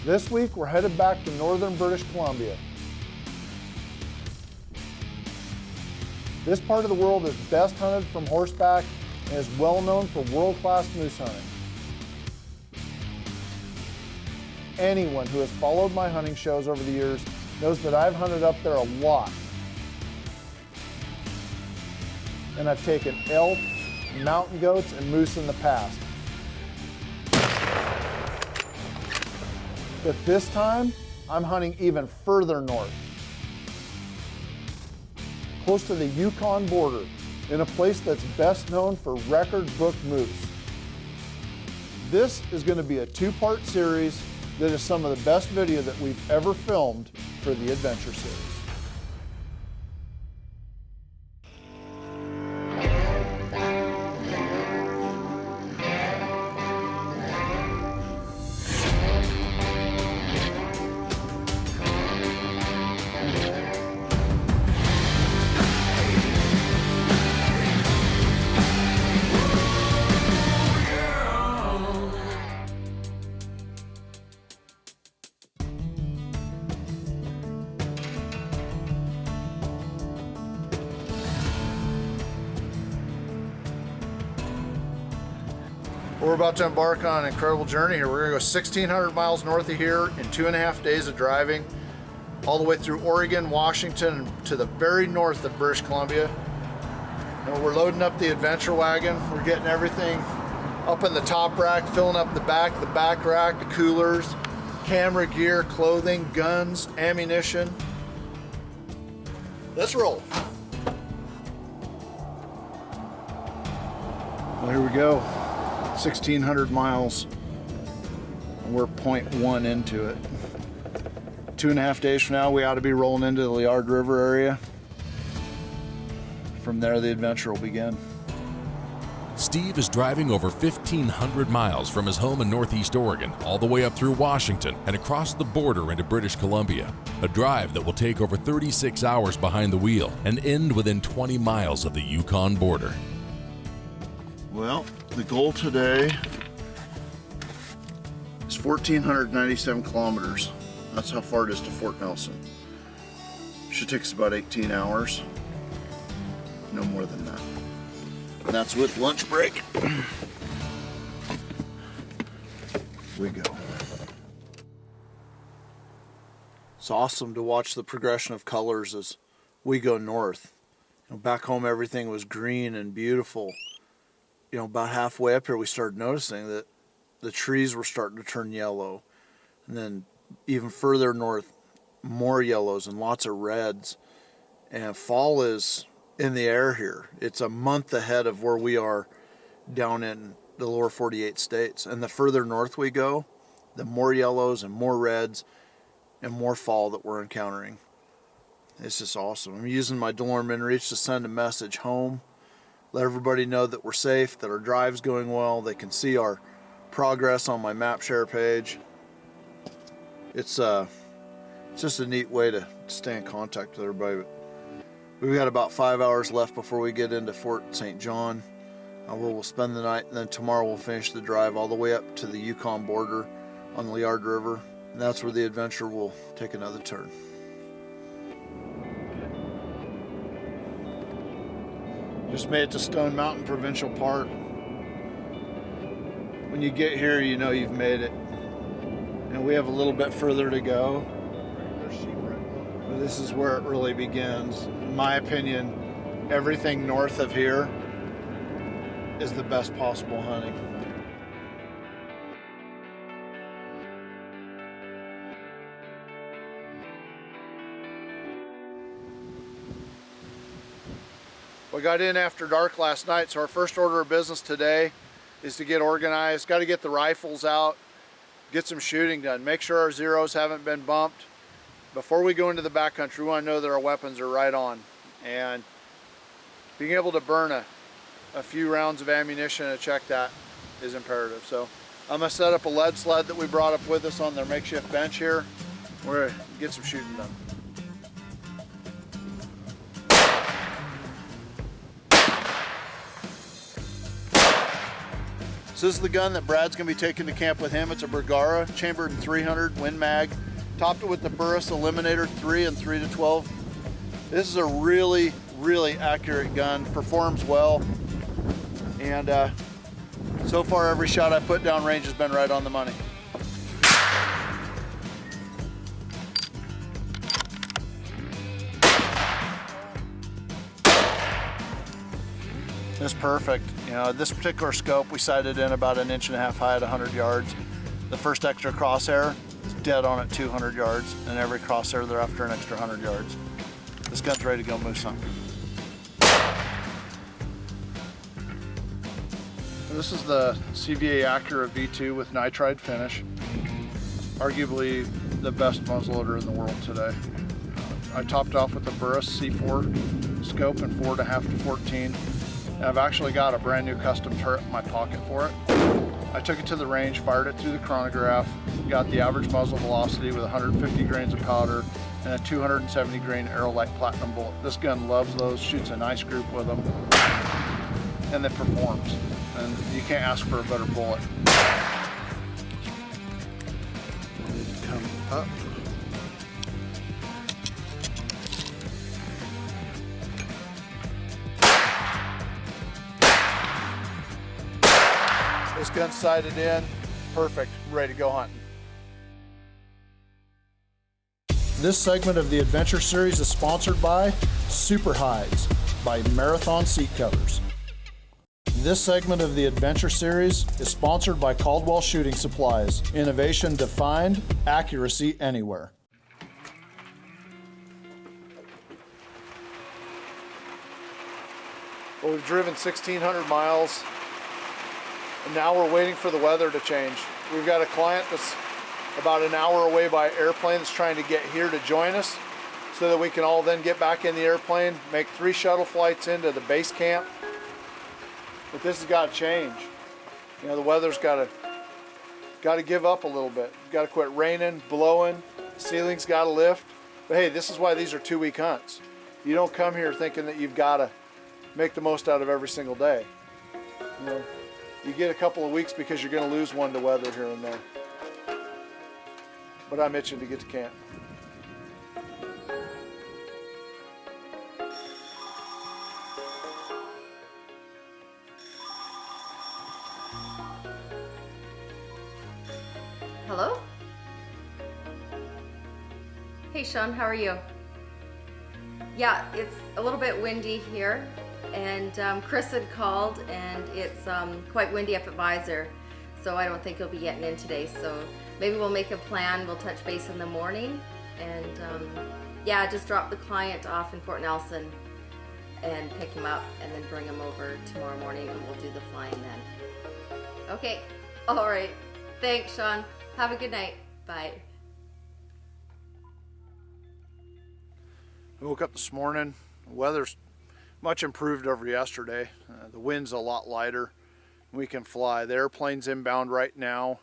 This week we're headed back to northern British Columbia. This part of the world is best hunted from horseback and is well known for world-class moose hunting. Anyone who has followed my hunting shows over the years knows that I've hunted up there a lot. And I've taken elk, mountain goats, and moose in the past. But this time, I'm hunting even further north. Close to the Yukon border, in a place that's best known for record-book moose. This is going to be a two-part series that is some of the best video that we've ever filmed for the Adventure Series. We're about to embark on an incredible journey here. We're gonna go 1,600 miles north of here in 2.5 days of driving, all the way through Oregon, Washington, and to the very north of British Columbia. And we're loading up the adventure wagon. We're getting everything up in the top rack, filling up the back rack, the coolers, camera gear, clothing, guns, ammunition. Let's roll. Well, here we go. 1,600 miles, and we're 0.1 into it. 2.5 days from now, we ought to be rolling into the Liard River area. From there, the adventure will begin. Steve is driving over 1,500 miles from his home in Northeast Oregon, all the way up through Washington and across the border into British Columbia. A drive that will take over 36 hours behind the wheel and end within 20 miles of the Yukon border. Well, the goal today is 1,497 kilometers. That's how far it is to Fort Nelson. Should take us about 18 hours. No more than that. And that's with lunch break. We go. It's awesome to watch the progression of colors as we go north. You know, back home everything was green and beautiful. You know, about halfway up here we started noticing that the trees were starting to turn yellow. And then even further north, more yellows and lots of reds. And fall is in the air here. It's a month ahead of where we are down in the lower 48 states. And the further north we go, the more yellows and more reds and more fall that we're encountering. It's just awesome. I'm using my DeLorme inReach to send a message home. Let everybody know that we're safe, that our drive's going well. They can see our progress on my map share page. It's just a neat way to stay in contact with everybody. We've got about 5 hours left before we get into Fort St. John, where we'll spend the night, and then tomorrow we'll finish the drive all the way up to the Yukon border on the Liard River, and that's where the adventure will take another turn. Just made it to Stone Mountain Provincial Park. When you get here, you know you've made it. And we have a little bit further to go. But this is where it really begins. In my opinion, everything north of here is the best possible hunting. We got in after dark last night, so our first order of business today is to get organized. Got to get the rifles out, get some shooting done, make sure our zeros haven't been bumped. Before we go into the backcountry, we want to know that our weapons are right on. And being able to burn a few rounds of ammunition and check that is imperative. So I'm going to set up a lead sled that we brought up with us on their makeshift bench here. We're going to get some shooting done. So this is the gun that Brad's gonna be taking to camp with him. It's a Bergara, chambered in 300, Win Mag. Topped it with the Burris Eliminator 3 and 3 to 12. This is a really, really accurate gun, performs well. And so far every shot I put down range has been right on the money. It's perfect. You know, this particular scope we sighted in about 1.5 inches high at 100 yards. The first extra crosshair is dead on at 200 yards, and every crosshair thereafter an extra 100 yards. This gun's ready to go moose hunt. This is the CVA Acura V2 with nitride finish. Arguably the best muzzleloader in the world today. I topped off with the Burris C4 scope in 4.5 to 14. And I've actually got a brand new custom turret in my pocket for it. I took it to the range, fired it through the chronograph, got the average muzzle velocity with 150 grains of powder and a 270 grain Aerolite Platinum bullet. This gun loves those, shoots a nice group with them, and it performs. And you can't ask for a better bullet. Come up. This gun's sighted in, perfect, ready to go hunting. This segment of the Adventure Series is sponsored by Super Hides by Marathon Seat Covers. This segment of the Adventure Series is sponsored by Caldwell Shooting Supplies. Innovation defined, accuracy anywhere. Well, we've driven 1,600 miles. And now we're waiting for the weather to change. We've got a client that's about an hour away by airplane that's trying to get here to join us so that we can all then get back in the airplane, make 3 shuttle flights into the base camp. But this has got to change. You know, the weather's got to give up a little bit. Got to quit raining, blowing, the ceiling's got to lift. But hey, this is why these are 2-week hunts. You don't come here thinking that you've got to make the most out of every single day. You know, you get a couple of weeks because you're going to lose one to weather here and there. But I'm itching to get to camp. Hello? Hey Sean, how are you? Yeah, it's a little bit windy here, and Chris had called, and it's quite windy up at Visor, so I don't think he'll be getting in today. So maybe we'll make a plan. We'll touch base in the morning, and yeah, just drop the client off in Fort Nelson and pick him up, and then bring him over tomorrow morning, and we'll do the flying then. Okay, all right. Thanks, Sean. Have a good night. Bye. We woke up this morning. The weather's much improved over yesterday. The wind's a lot lighter. We can fly. The airplane's inbound right now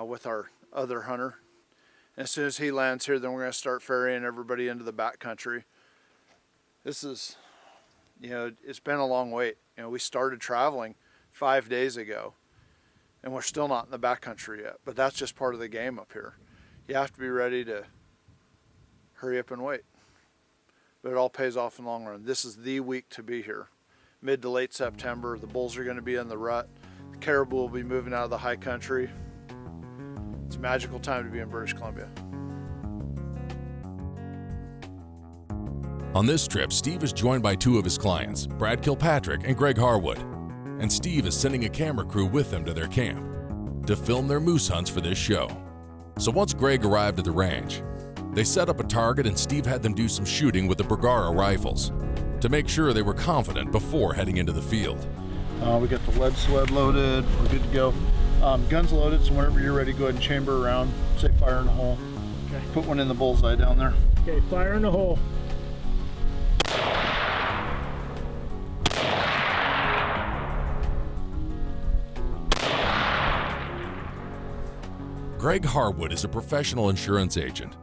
with our other hunter. And as soon as he lands here, then we're going to start ferrying everybody into the backcountry. This is, you know, it's been a long wait. You know, we started traveling 5 days ago, and we're still not in the backcountry yet. But that's just part of the game up here. You have to be ready to hurry up and wait. But it all pays off in the long run. This is the week to be here. Mid to late September, the bulls are going to be in the rut. The caribou will be moving out of the high country. It's a magical time to be in British Columbia. On this trip, Steve is joined by 2 of his clients, Brad Kilpatrick and Greg Harwood. And Steve is sending a camera crew with them to their camp to film their moose hunts for this show. So once Greg arrived at the ranch, they set up a target and Steve had them do some shooting with the Bergara rifles to make sure they were confident before heading into the field. We got the lead sled loaded, we're good to go. Guns loaded, so whenever you're ready, go ahead and chamber around. Say fire in the hole. Okay. Put one in the bullseye down there. Okay, fire in the hole. Greg Harwood is a professional insurance agent.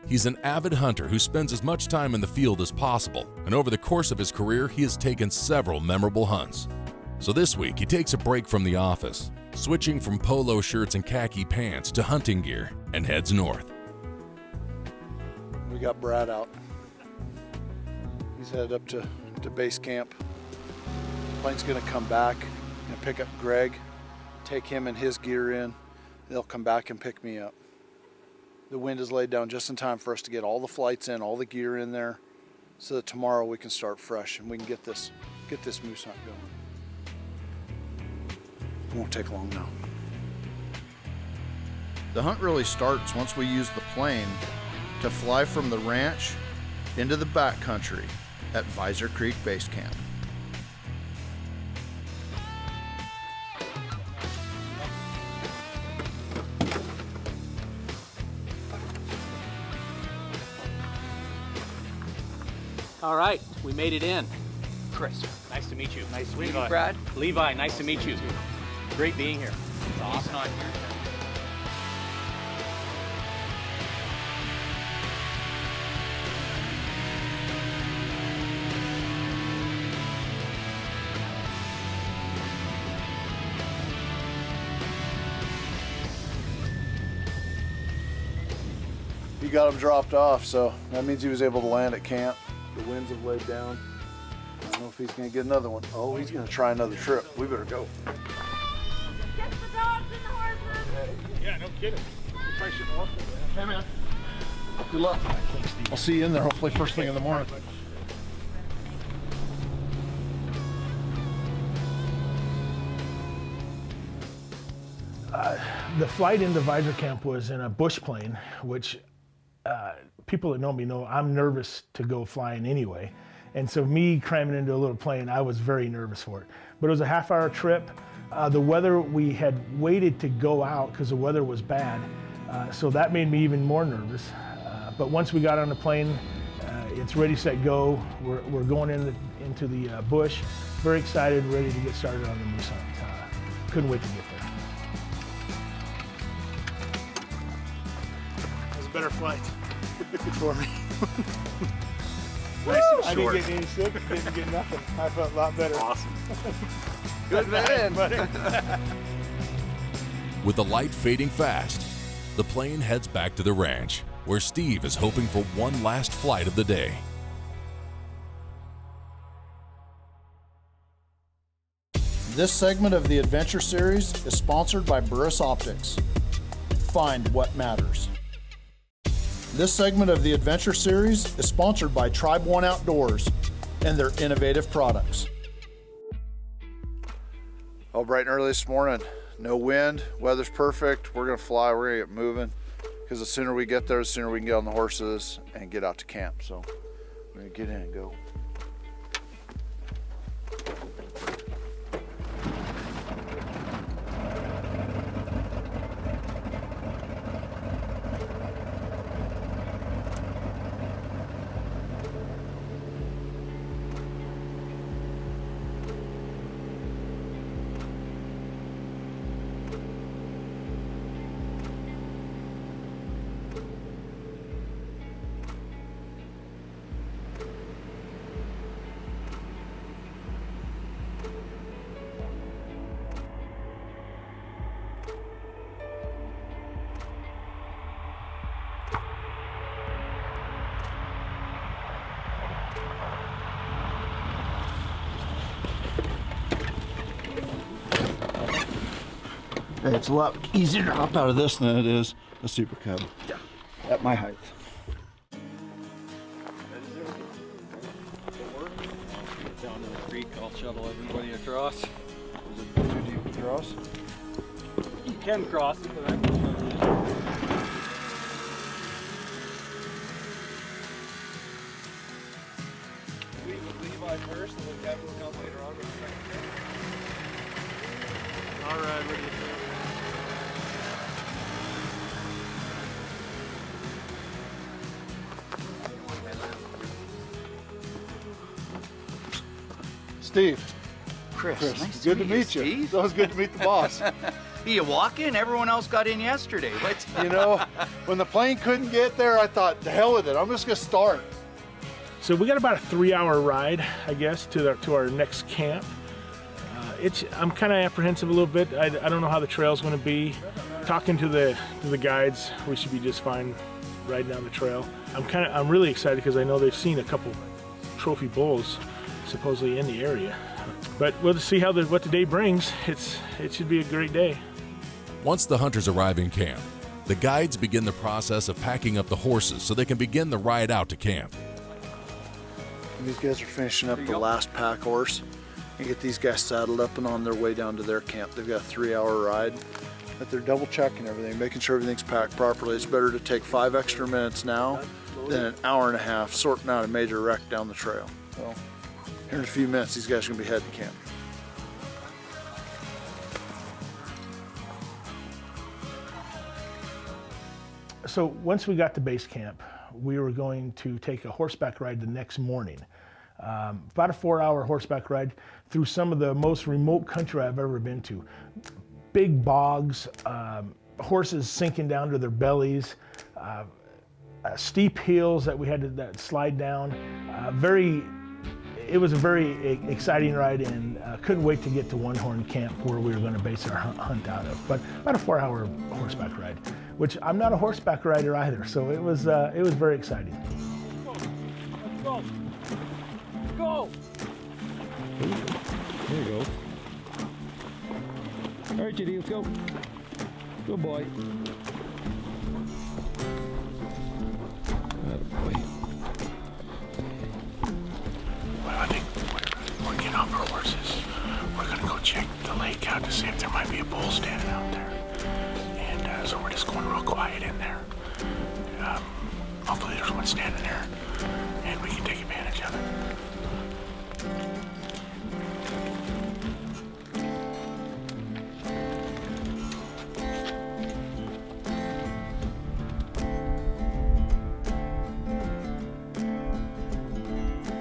He's an avid hunter who spends as much time in the field as possible, and over the course of his career, he has taken several memorable hunts. So this week, he takes a break from the office, switching from polo shirts and khaki pants to hunting gear, and heads north. We got Brad out. He's headed up to base camp. Plane's gonna come back and pick up Greg, take him and his gear in. They'll come back and pick me up. The wind is laid down just in time for us to get all the flights in, all the gear in there, so that tomorrow we can start fresh and we can get this moose hunt going. It won't take long now. The hunt really starts once we use the plane to fly from the ranch into the backcountry at Visor Creek Base Camp. All right, we made it in. Chris, nice to meet you. Nice to meet you, Brad. Levi, nice to meet you. Great being here. It's awesome. On here. He got him dropped off, so that means he was able to land at camp. The winds have laid down. I don't know if he's gonna get another one. Oh, he's gonna try another trip. We better go. Get the dogs in the horses. Yeah, no kidding. You probably shouldn't walk there. Hey, man. Good luck. Thanks, Steve. I'll see you in there hopefully first thing in the morning. The flight into Visor Camp was in a bush plane, which people that know me know I'm nervous to go flying anyway. And so me cramming into a little plane, I was very nervous for it. But it was a half-hour trip. The weather, we had waited to go out because the weather was bad. So that made me even more nervous. But once we got on the plane, it's ready, set, go. We're going into the bush. Very excited, ready to get started on the moose hunt. Couldn't wait to get there. It was a better flight. For me. Nice and I short. didn't get any sick, didn't get nothing. I felt a lot better. Awesome. Good man. With the light fading fast, the plane heads back to the ranch, where Steve is hoping for one last flight of the day. This segment of the Adventure Series is sponsored by Burris Optics. Find what matters. This segment of the Adventure Series is sponsored by Tribe One Outdoors and their innovative products. Oh, bright and early this morning. No wind, weather's perfect. We're gonna fly, we're gonna get moving. Because the sooner we get there, the sooner we can get on the horses and get out to camp. So we're gonna get in and go. It's a lot easier to hop out of this than it is a Super Cub at my height. Down to the creek, I'll shuttle everybody across. Is it too deep to cross? You can cross it, but I can shuttle it. Leave with Levi first, and then Kevin will come later on with the second trip. All right, ready to go. Steve. Chris, nice Good to meet you. Steve. It's always good to meet the boss. You walk in, everyone else got in yesterday. What? You know, when the plane couldn't get there, I thought, the hell with it, I'm just gonna start. So we got about a 3-hour ride, I guess, to our next camp. I'm kind of apprehensive a little bit. I don't know how the trail's going to be. Talking to the guides, we should be just fine riding down the trail. I'm really excited because I know they've seen a couple trophy bulls supposedly in the area. But we'll just see what the day brings. It should be a great day. Once the hunters arrive in camp, the guides begin the process of packing up the horses so they can begin the ride out to camp. These guys are finishing up the last pack horse. You get these guys saddled up and on their way down to their camp. They've got a 3-hour ride, but they're double checking everything, making sure everything's packed properly. It's better to take 5 extra minutes now than an hour and a half sorting out a major wreck down the trail. So here in a few minutes, these guys are gonna be heading to camp. So once we got to base camp, we were going to take a horseback ride the next morning. About a 4-hour horseback ride through some of the most remote country I've ever been to. Big bogs, horses sinking down to their bellies, steep hills that we had to slide down. It was a very exciting ride, and couldn't wait to get to One Horn Camp where we were going to base our hunt out of. But about a 4-hour horseback ride, which I'm not a horseback rider either, so it was very exciting. Let's go. Go. There you go. All right, Judy, let's go. Good boy. Attaboy. Well, I think we're getting off our horses. We're gonna go check the lake out to see if there might be a bull standing out there. And so we're just going real quiet in there. Hopefully there's one standing there and we can take advantage of it.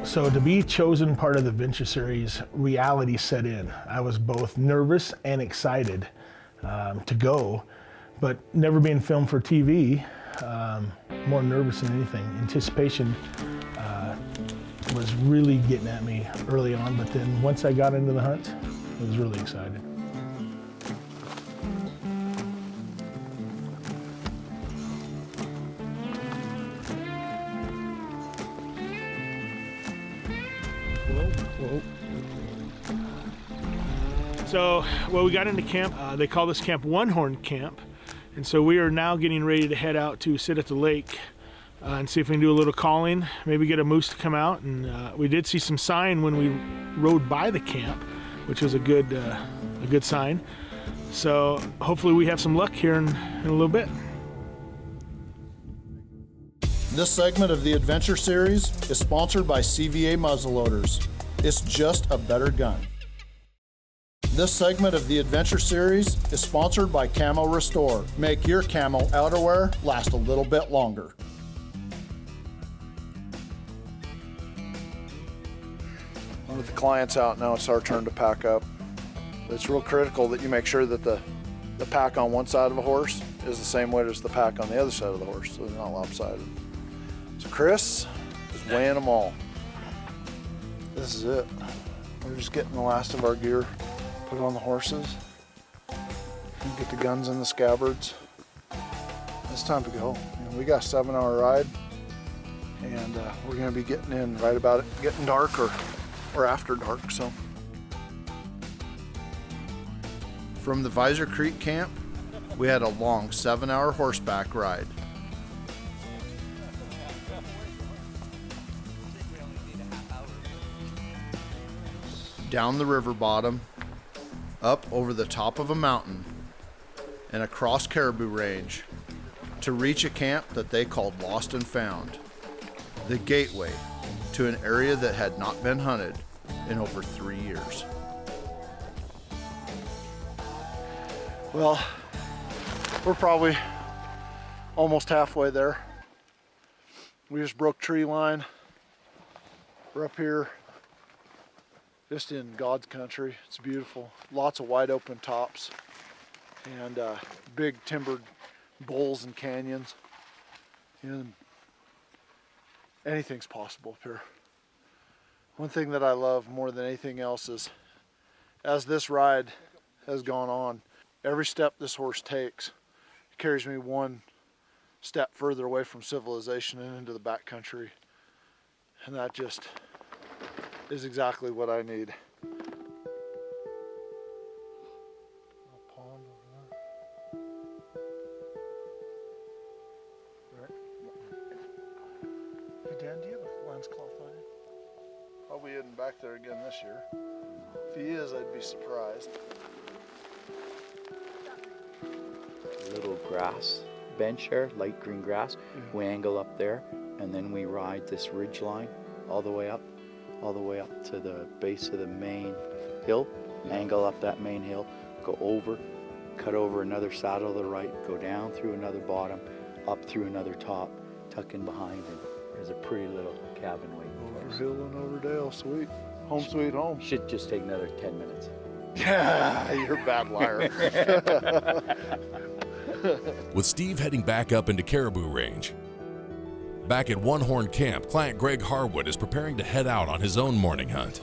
So to be chosen part of the Venture Series, reality set in. I was both nervous and excited to go, but never being filmed for TV, more nervous than anything. Anticipation was really getting at me early on, but then once I got into the hunt, I was really excited. So, well, we got into camp. They call this camp One Horn Camp. And so we are now getting ready to head out to sit at the lake and see if we can do a little calling, maybe get a moose to come out. And we did see some sign when we rode by the camp, which was a good sign. So hopefully we have some luck here in a little bit. This segment of the Adventure Series is sponsored by CVA muzzleloaders. It's just a better gun. This segment of the Adventure Series is sponsored by Camo Restore. Make your camo outerwear last a little bit longer. With the clients out now, it's our turn to pack up. It's real critical that you make sure that the pack on one side of a horse is the same weight as the pack on the other side of the horse, so they're not lopsided. So Chris is weighing them all. This is it. We're just getting the last of our gear put on the horses, and get the guns in the scabbards. It's time to go. We got a 7-hour ride, and we're going to be getting in right about it getting dark or after dark. So from the Visor Creek camp, we had a long 7-hour horseback ride. Down the river bottom, up over the top of a mountain, and across Caribou Range to reach a camp that they called Lost and Found, the gateway to an area that had not been hunted in over 3 years. Well, we're probably almost halfway there. We just broke tree line. We're up here just in God's country. It's beautiful. Lots of wide open tops and big timbered bowls and canyons. And anything's possible up here. One thing that I love more than anything else is As this ride has gone on, every step this horse takes carries me one step further away from civilization and into the backcountry. And that just is exactly what I need. Pond over there. Hey Dan, do you have a lens cloth on you? Probably isn't back there again this year. If he is, I'd be surprised. Little grass bench there, light green grass. We angle up there, and then we ride this ridge line all the way up to the base of the main hill, angle up that main hill, go over, cut over another saddle to the right, go down through another bottom, up through another top, tuck in behind, and there's a pretty little cabin waiting for Over us. hill and over dale, sweet. Home sweet home. Should just take another 10 minutes. Yeah, you're a bad liar. With Steve heading back up into Caribou Range. Back at One Horn Camp, client Greg Harwood is preparing to head out on his own morning hunt.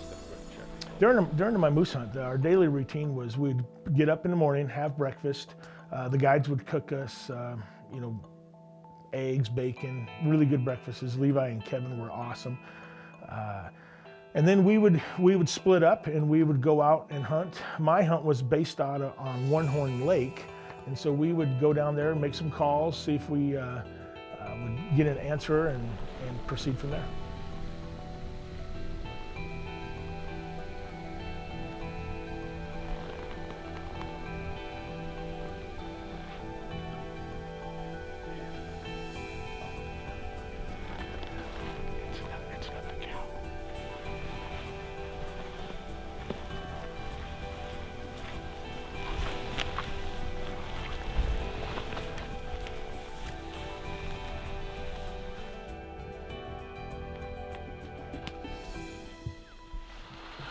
During my moose hunt, our daily routine was we'd get up in the morning, have breakfast. The guides would cook us, eggs, bacon, really good breakfasts. Levi and Kevin were awesome. And then we would split up and we would go out and hunt. My hunt was based on One Horn Lake, and so we would go down there and make some calls, see if we would get an answer and proceed from there.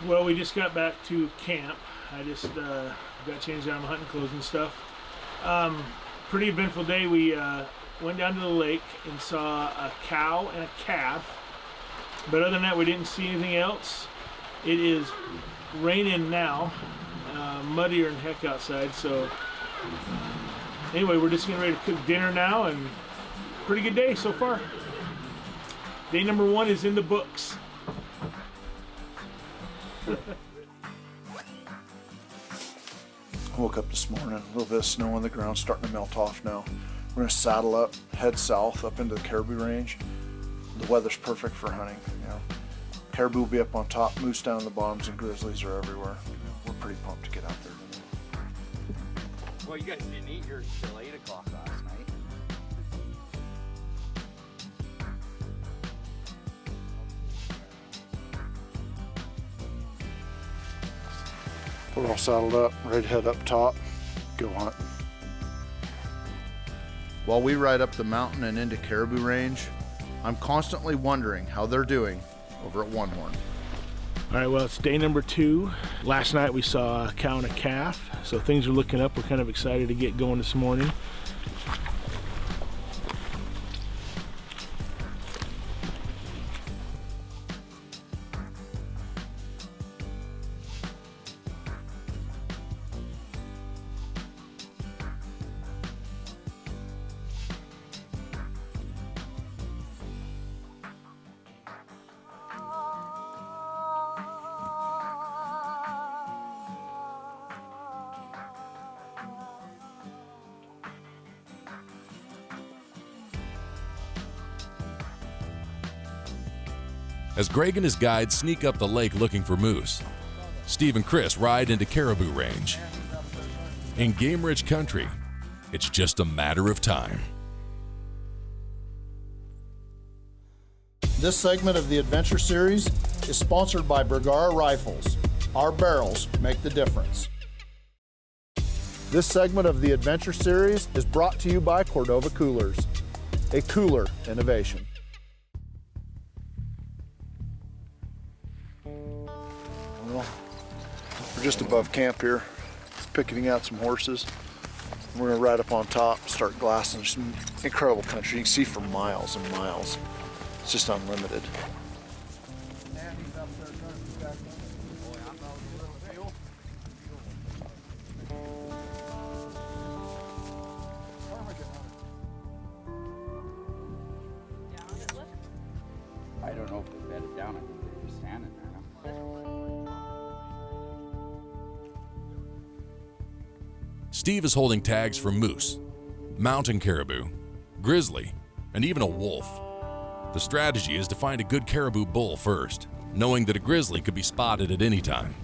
Well, we just got back to camp. I just got changed out of my hunting clothes and stuff. Pretty eventful day. We went down to the lake and saw a cow and a calf. But other than that, we didn't see anything else. It is raining now, muddier than heck outside. So anyway, we're just getting ready to cook dinner now, and pretty good day so far. Day number 1 is in the books. I woke up this morning, a little bit of snow on the ground, starting to melt off now. We're gonna saddle up, head south up into the Caribou Range. The weather's perfect for hunting. Caribou will be up on top, moose down in the bottoms, and grizzlies are everywhere. We're pretty pumped to get out there today. Well, you guys didn't eat yours till 8 o'clock last night. We're all saddled up, ready to head up top, go hunting. While we ride up the mountain and into Caribou Range, I'm constantly wondering how they're doing over at One Horn. All right, well, it's day number 2. Last night we saw a cow and a calf, so things are looking up. We're kind of excited to get going this morning. As Greg and his guides sneak up the lake looking for moose, Steve and Chris ride into Caribou Range. In game-rich country, it's just a matter of time. This segment of the Adventure Series is sponsored by Bergara Rifles. Our barrels make the difference. This segment of the Adventure Series is brought to you by Cordova Coolers, a cooler innovation. Well, we're just above camp here, picketing out some horses. We're gonna ride up on top, start glassing. There's some incredible country. You can see for miles and miles. It's just unlimited. Steve is holding tags for moose, mountain caribou, grizzly, and even a wolf. The strategy is to find a good caribou bull first, knowing that a grizzly could be spotted at any time.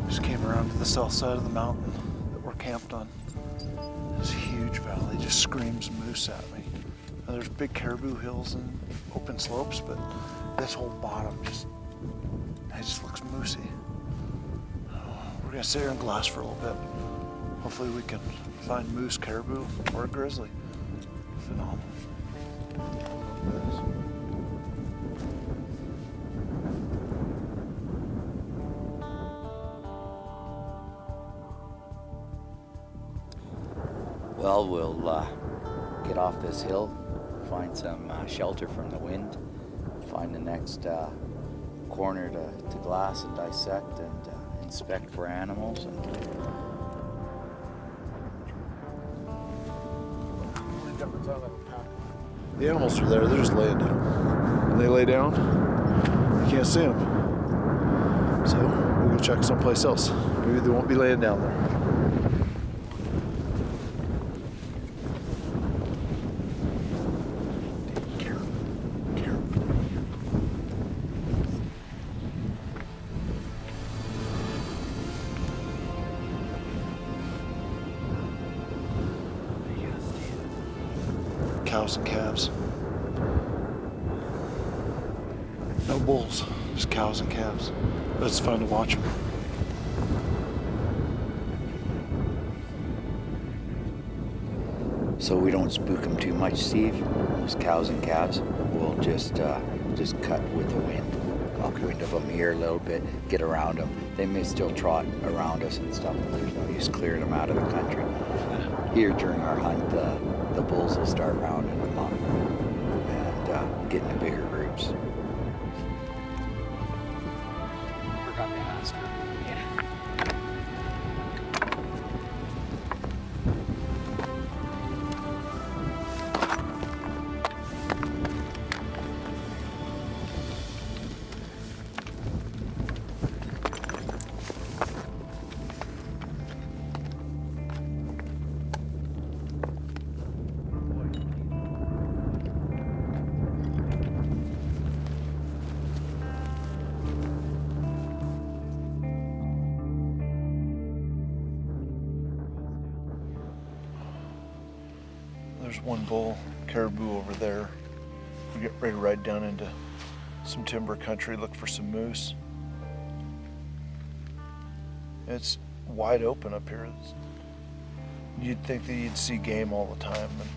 Just came around to the south side of the mountain that we're camped on. This huge valley just screams moose at me. And there's big caribou hills and open slopes, but this whole bottom just looks moosey. We're gonna sit here and glass for a little bit. Hopefully we can find moose, caribou, or a grizzly. Phenomenal. Well, we'll get off this hill, find some shelter from the wind, find the next corner to glass and dissect and inspect for animals. The animals are there, they're just laying down. When they lay down, you can't see them. So we'll go check someplace else. Maybe they won't be laying down there. Cows and calves. No bulls, just cows and calves. But it's fun to watch them. So we don't spook them too much, Steve. Those cows and calves, we'll just cut with the wind. Upwind of them here a little bit, get around them. They may still trot around us and stuff, but there's no use clearing them out of the country. Here during our hunt, the bulls will start rounding them up and get into bigger groups. Forgot to ask her. There's one bull caribou over there. We get ready to ride down into some timber country, look for some moose. It's wide open up here. You'd think that you'd see game all the time, and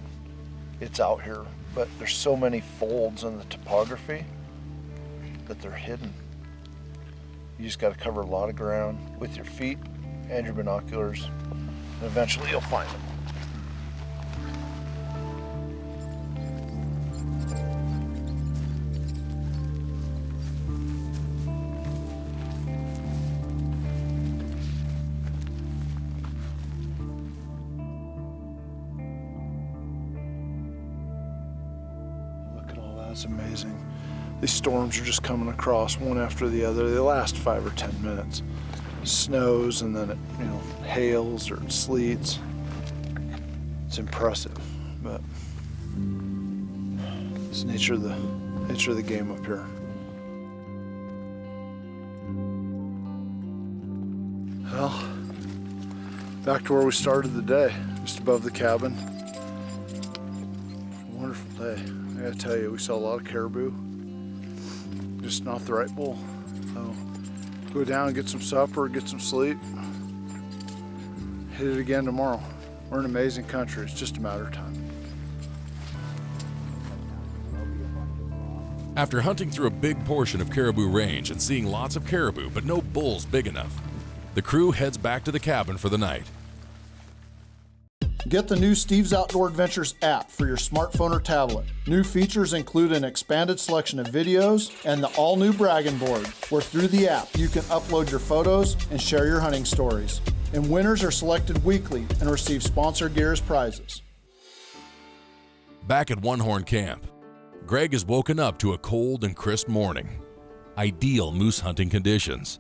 it's out here, but there's so many folds in the topography that they're hidden. You just got to cover a lot of ground with your feet and your binoculars, and eventually you'll find them. It's amazing. These storms are just coming across one after the other. They last 5 or 10 minutes. It snows and then it, hails or it sleets. It's impressive, but it's nature of the game up here. Well, back to where we started the day, just above the cabin. A wonderful day. I gotta tell you, we saw a lot of caribou, just not the right bull. So go down, get some supper, get some sleep, hit it again tomorrow. We're in amazing country, it's just a matter of time. After hunting through a big portion of Caribou Range and seeing lots of caribou but no bulls big enough, the crew heads back to the cabin for the night. Get the new Steve's Outdoor Adventures app for your smartphone or tablet. New features include an expanded selection of videos and the all-new bragging board, where through the app you can upload your photos and share your hunting stories. and winners are selected weekly and receive sponsor gear as prizes. Back at One Horn Camp, Greg has woken up to a cold and crisp morning. Ideal moose hunting conditions.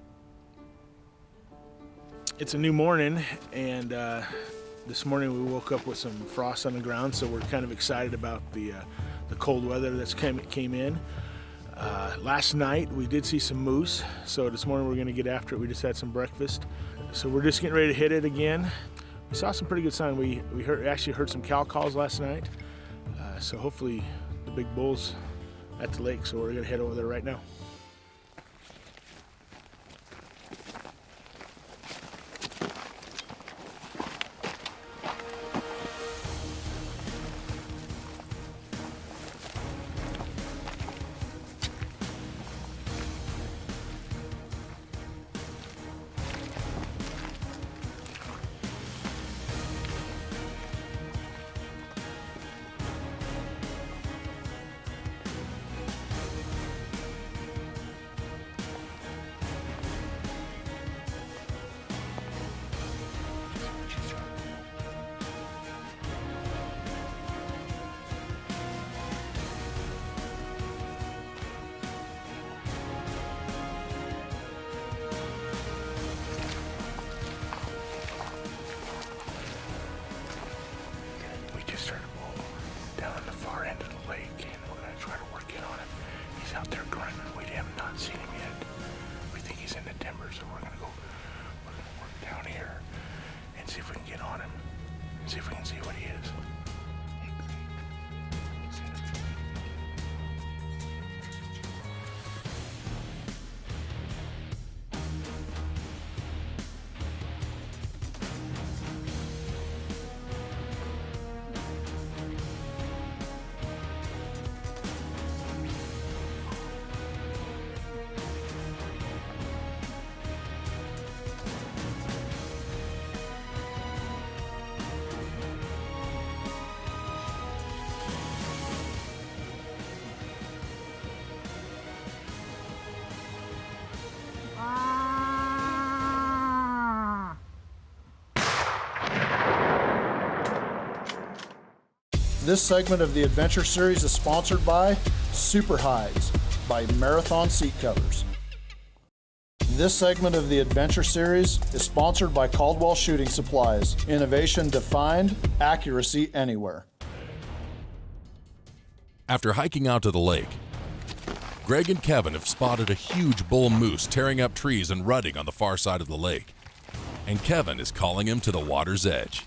It's a new morning, and this morning we woke up with some frost on the ground, so we're kind of excited about the cold weather that's came in. Last night we did see some moose, so this morning we're going to get after it. We just had some breakfast, so we're just getting ready to hit it again. We saw some pretty good sign. We actually heard some cow calls last night, so hopefully the big bull's at the lake, so we're going to head over there right now. See if we can see what he is. This segment of the Adventure Series is sponsored by Super Hides by Marathon Seat Covers. This segment of the Adventure Series is sponsored by Caldwell Shooting Supplies. Innovation defined, accuracy anywhere. After hiking out to the lake, Greg and Kevin have spotted a huge bull moose tearing up trees and rutting on the far side of the lake. And Kevin is calling him to the water's edge.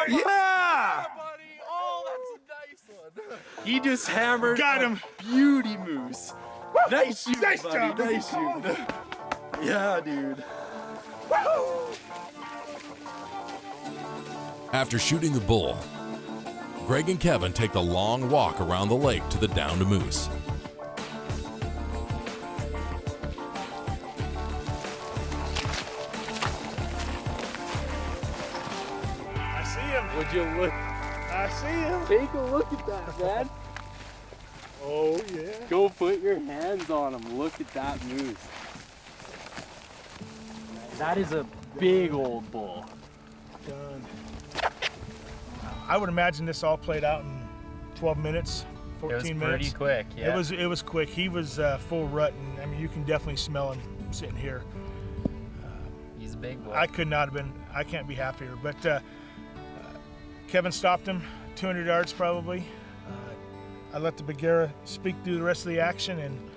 Yeah, buddy. Oh, that's a nice one. He just hammered. Got him. Beauty moose. Nice shoot, Nice buddy. job. Nice shoot. Yeah, dude. After shooting the bull, Greg and Kevin take the long walk around the lake to the downed moose. I see him. Would you look? I see him. Take a look at that, man. Oh, yeah. Go put your hands on him. Look at that moose. That is a big old bull. Done. I would imagine this all played out in 12 minutes, 14 minutes. Pretty quick, yeah. It was quick. He was full rut, and I mean, you can definitely smell him sitting here. He's a big boy. I could not have been. I can't be happier. But Kevin stopped him, 200 yards probably. I let the Bagheera speak through the rest of the action, and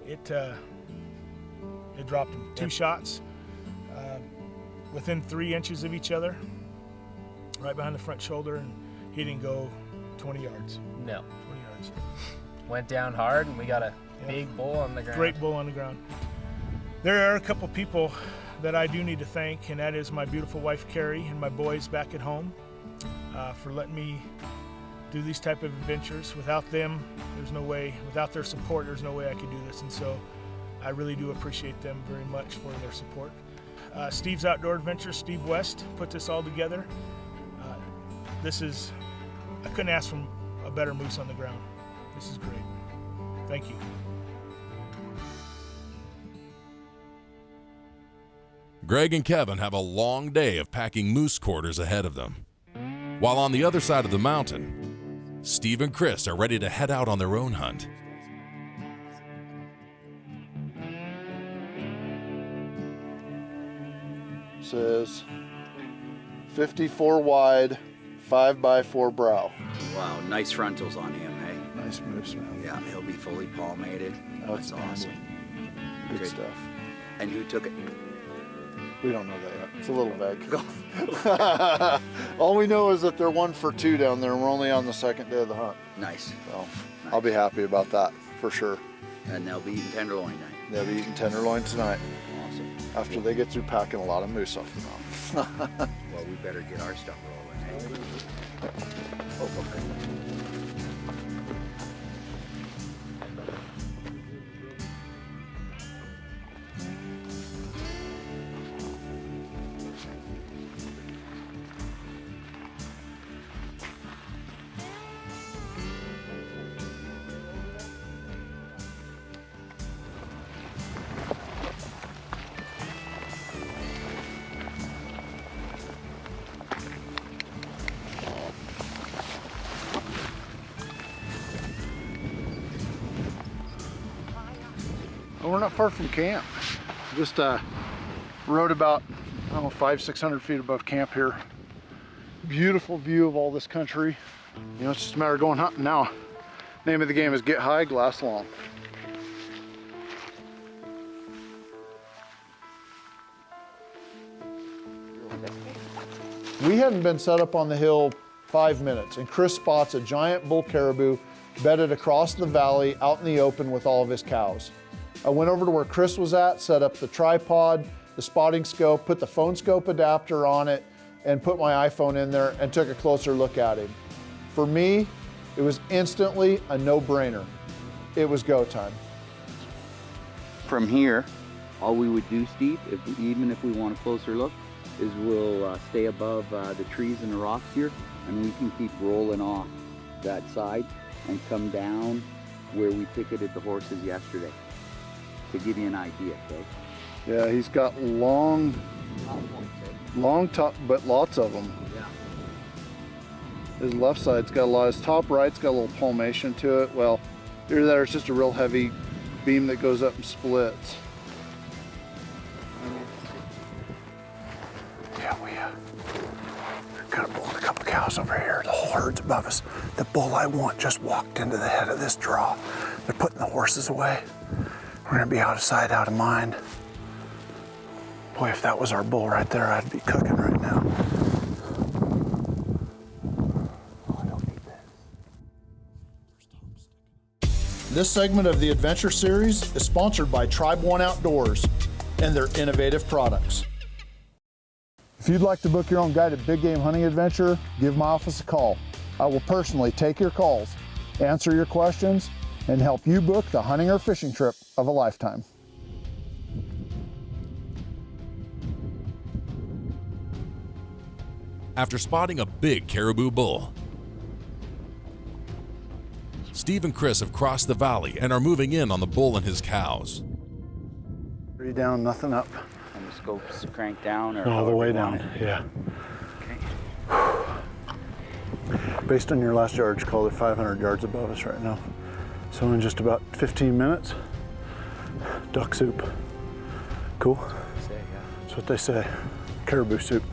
it dropped him. Two shots within 3 inches of each other, right behind the front shoulder, and He didn't go 20 yards. No. 20 yards. Went down hard, and we got a big bull on the ground. Great bull on the ground. There are a couple people that I do need to thank, and that is my beautiful wife, Carrie, and my boys back at home for letting me do these type of adventures. Without them, there's no way, without their support, there's no way I could do this. And so I really do appreciate them very much for their support. Steve's Outdoor Adventures, Steve West, put this all together. I couldn't ask for a better moose on the ground. This is great. Thank you. Greg and Kevin have a long day of packing moose quarters ahead of them. While on the other side of the mountain, Steve and Chris are ready to head out on their own hunt. Says 54 wide, 5x4 brow. Wow, nice frontals on him, hey? Nice moose, man. Yeah, he'll be fully palmated. That's awesome. Good stuff. And who took it? We don't know that yet. It's a little vague. All we know is that they're 1 for 2 down there, and we're only on the second day of the hunt. Nice. So I'll be happy about that for sure. And they'll be eating tenderloin night. They'll be eating tenderloin tonight. Awesome. After they get through packing a lot of moose off the mountain. Well, we better get our stuff rolling, hey? Oh, okay. Well, we're not far from camp. Just rode about, I don't know, 500-600 feet above camp here. Beautiful view of all this country. You know, it's just a matter of going hunting now. Name of the game is get high, glass long. We hadn't been set up on the hill 5 minutes, and Chris spots a giant bull caribou bedded across the valley out in the open with all of his cows. I went over to where Chris was at, set up the tripod, the spotting scope, put the phone scope adapter on it, and put my iPhone in there and took a closer look at him. For me, it was instantly a no-brainer. It was go time. From here, all we would do, Steve, even if we want a closer look, is we'll stay above the trees and the rocks here, and we can keep rolling off that side and come down where we ticketed the horses yesterday, to give you an idea, okay? Yeah, he's got long top, but lots of them. Yeah. His left side's got a lot, his top right's got a little palmation to it. Well, here there, it's just a real heavy beam that goes up and splits. Yeah, we're kind of pulling a couple cows over here. The whole herd's above us. The bull I want just walked into the head of this draw. They're putting the horses away. We're gonna be out of sight, out of mind. Boy, if that was our bull right there, I'd be cooking right now. Oh, I don't need this. This segment of the Adventure Series is sponsored by Tribe One Outdoors and their innovative products. If you'd like to book your own guided big game hunting adventure, give my office a call. I will personally take your calls, answer your questions, and help you book the hunting or fishing trip of a lifetime. After spotting a big caribou bull, Steve and Chris have crossed the valley and are moving in on the bull and his cows. 3 down, nothing up. And the scope's cranked down, or All the way however you down, want it. yeah. Okay. Based on your last yardage call, they're 500 yards above us right now. So in just about 15 minutes, duck soup. Cool? That's what they say. Caribou soup.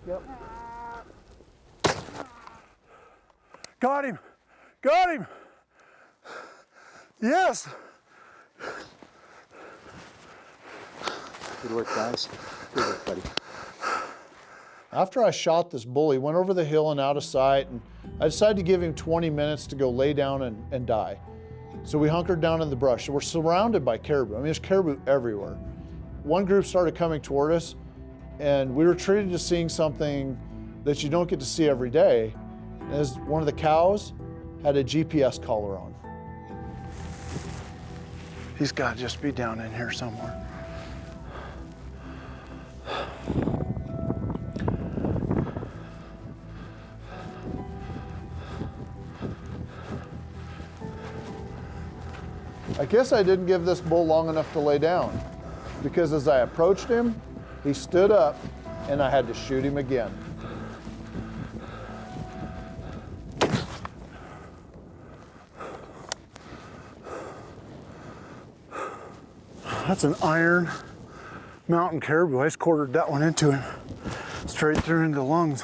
Yep. Got him! Got him! Yes! Good work, guys. Good work, buddy. After I shot this bull, he went over the hill and out of sight, and I decided to give him 20 minutes to go lay down and die. So we hunkered down in the brush. So we're surrounded by caribou. I mean, there's caribou everywhere. One group started coming toward us, and we were treated to seeing something that you don't get to see every day. As one of the cows had a GPS collar on. He's got to just be down in here somewhere. I guess I didn't give this bull long enough to lay down, because as I approached him, he stood up and I had to shoot him again. That's an iron mountain caribou. I just quartered that one into him, straight through into the lungs.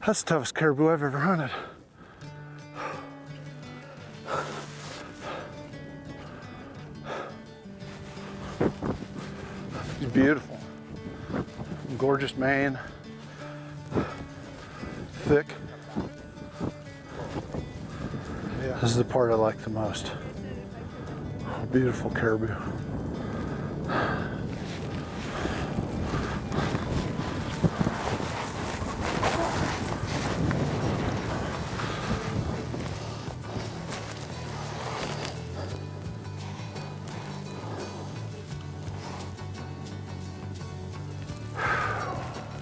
That's the toughest caribou I've ever hunted. He's beautiful. Gorgeous mane. Thick. Yeah. This is the part I like the most. Beautiful caribou.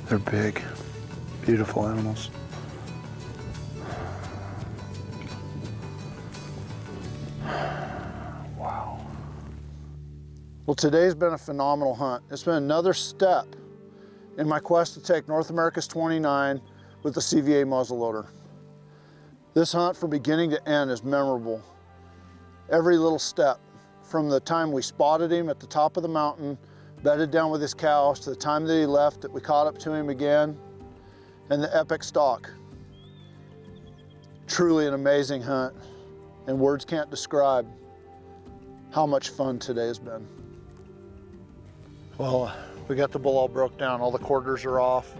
They're big, beautiful animals. Well, today's been a phenomenal hunt. It's been another step in my quest to take North America's 29 with the CVA muzzleloader. This hunt from beginning to end is memorable. Every little step, from the time we spotted him at the top of the mountain, bedded down with his cows, to the time that he left, that we caught up to him again, and the epic stalk. Truly an amazing hunt, and words can't describe how much fun today has been. Well, we got the bull all broke down. All the quarters are off.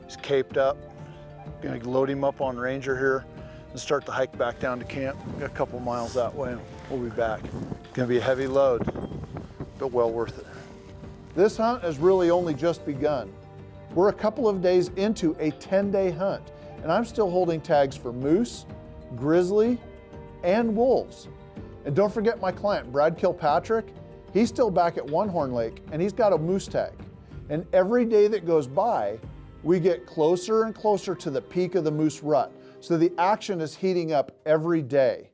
He's caped up. Gonna load him up on Ranger here and start the hike back down to camp. Got a couple miles that way. We'll be back. Gonna be a heavy load, but well worth it. This hunt has really only just begun. We're a couple of days into a 10-day hunt, and I'm still holding tags for moose, grizzly, and wolves. And don't forget my client, Brad Kilpatrick. He's still back at One Horn Lake, and he's got a moose tag. And every day that goes by, we get closer and closer to the peak of the moose rut. So the action is heating up every day.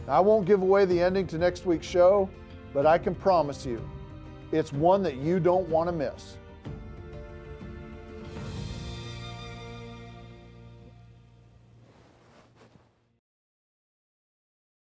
I won't give away the ending to next week's show, but I can promise you, it's one that you don't want to miss.